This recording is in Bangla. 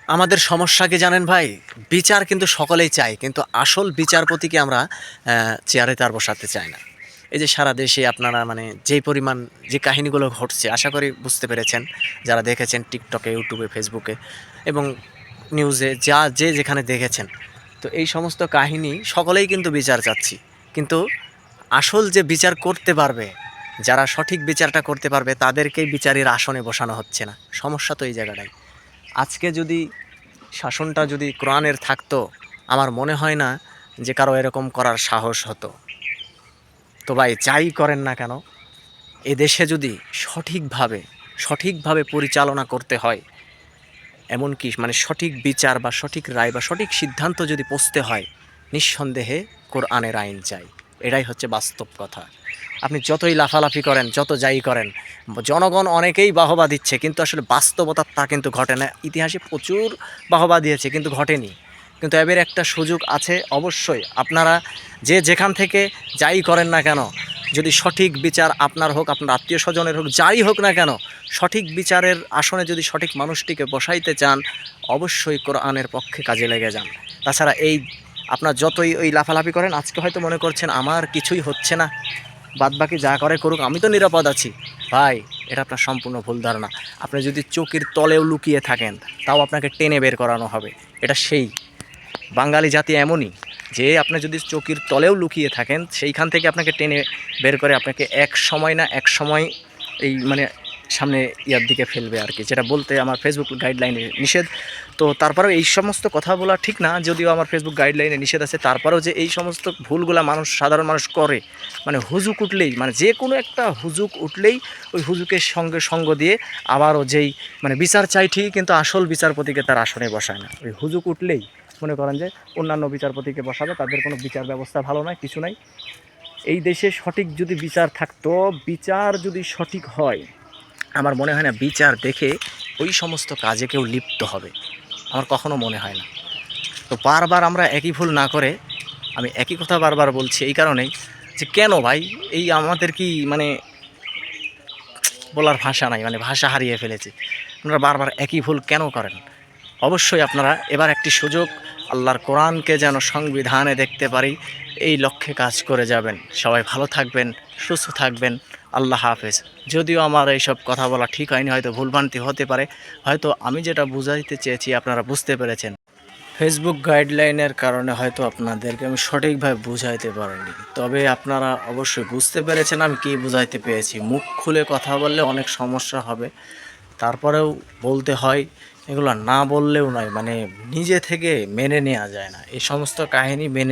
আমাদের সমস্যা কি জানেন ভাই? বিচার কিন্তু সকলেই চায়, কিন্তু আসল বিচারপতিকে আমরা চেয়ারে তার বসাতে চাই না। এই যে সারা দেশে আপনারা মানে যেই পরিমাণ যে কাহিনীগুলো ঘটছে, আশা করি বুঝতে পেরেছেন। যারা দেখেছেন টিকটকে, ইউটিউবে, ফেসবুকে এবং নিউজে যে যেখানে দেখেছেন। তো এই সমস্ত কাহিনী সকলেই কিন্তু বিচার চাচ্ছি। কিন্তু আসল যে বিচার করতে পারবে, যারা সঠিক বিচারটা করতে পারবে তাদেরকেই বিচারের আসনে বসানো হচ্ছে না। সমস্যা তো এই জায়গাটাই। আজকে যদি শাসনটা যদি কোরআনের থাকতো, আমার মনে হয় না যে কারো এরকম করার সাহস হতো। তো ভাই যাই করেন না কেন, এ দেশে যদি সঠিকভাবে পরিচালনা করতে হয়, এমনকি মানে সঠিক বিচার বা সঠিক রায় বা সঠিক সিদ্ধান্ত যদি পৌঁছতে হয়, নিঃসন্দেহে কোরআনের আইন চাই। এটাই হচ্ছে বাস্তব কথা। আপনি যতই লাফালাফি করেন, যত যাই করেন, জনগণ অনেকেই বাহবা দিচ্ছে, কিন্তু আসলে বাস্তবতা তা কিন্তু ঘটে না। ইতিহাসে প্রচুর বাহবা দিয়েছে, কিন্তু ঘটেনি। কিন্তু এবার একটা সুযোগ আছে অবশ্যই। আপনারা যে যেখান থেকে যাই করেন না কেন, যদি সঠিক বিচার আপনার হোক, আপনার আত্মীয় স্বজনের হোক, যাই হোক না কেন, সঠিক বিচারের আসনে যদি সঠিক মানুষটিকে বসাইতে চান, অবশ্যই কোরআনের পক্ষে কাজে লেগে যান। তাছাড়া এই আপনার যতই ওই লাফালাফি করেন, আজকে হয়তো মনে করছেন আমার কিছুই হচ্ছে না, বাদবাকি যা করে করুক, আমি তো নিরাপদ আছি। ভাই, এটা আপনার সম্পূর্ণ ভুল ধারণা। আপনি যদি চোখের তলেও লুকিয়ে থাকেন, তাও আপনাকে টেনে বের করানো হবে। এটা সেই বাঙালি জাতি এমনই, যে আপনি যদি চোখের তলেও লুকিয়ে থাকেন, সেইখান থেকে আপনাকে টেনে বের করে আপনাকে এক সময় না এক সময় এই মানে সামনে ইয়ার দিকে ফেলবে আর কি, যেটা বলতে আমার ফেসবুক গাইডলাইনে নিষেধ। তো তারপরেও এই সমস্ত কথা বলা ঠিক না, যদিও আমার ফেসবুক গাইডলাইনে নিষেধ আছে, তারপরেও যে এই সমস্ত ভুলগুলা সাধারণ মানুষ করে, মানে হুজুক উঠলেই, মানে যে কোনো একটা হুজুক উঠলেই ওই হুজুকের সঙ্গে সঙ্গ দিয়ে আবারও যেই মানে বিচার চাই ঠিকই, কিন্তু আসল বিচারপতিকে তার আসনে বসায় না। ওই হুজুক উঠলেই মনে করেন যে অন্যান্য বিচারপতিকে বসাবে, তাদের কোনো বিচার ব্যবস্থা ভালো নয়, কিছু নাই। এই দেশে সঠিক যদি বিচার থাকতো, বিচার যদি সঠিক হয়, আমার মনে হয় না বিচার দেখে ওই সমস্ত কাজে কেউ লিপ্ত হবে। আমার কখনো মনে হয় না। তো বারবার আমরা একই ভুল না করে, আমি একই কথা বারবার বলছি এই কারণেই যে কেন ভাই, এই আমাদের কি মানে বলার ভাষা নাই, মানে ভাষা হারিয়ে ফেলেছি। আপনারা বারবার একই ভুল কেন করেন? অবশ্যই আপনারা এবার একটি সুযোগ, আল্লাহর কোরআনকে যেন সংবিধানে দেখতে পারি, এই লক্ষ্যে কাজ করে যাবেন। সবাই ভালো থাকবেন, সুস্থ থাকবেন। আল্লাহ হাফেজ। যদিও আমার এইসব কথা বলা ঠিক হয়নি, হয়তো ভুলভ্রান্তি হতে পারে, হয়তো আমি যেটা বুঝাইতে চেয়েছি আপনারা বুঝতে পেরেছেন। ফেসবুক গাইডলাইনের কারণে হয়তো আপনাদেরকে আমি সঠিকভাবে বুঝাইতে পারিনি, তবে আপনারা অবশ্যই বুঝতে পেরেছেন আমি কী বুঝাইতে পেরেছি। মুখ খুলে কথা বললে অনেক সমস্যা হবে, তারপরেও বলতে হয়। এগুলো না বললেও নয়, মানে নিজে থেকে মেনে নেওয়া যায় না এই সমস্ত কাহিনী মেনে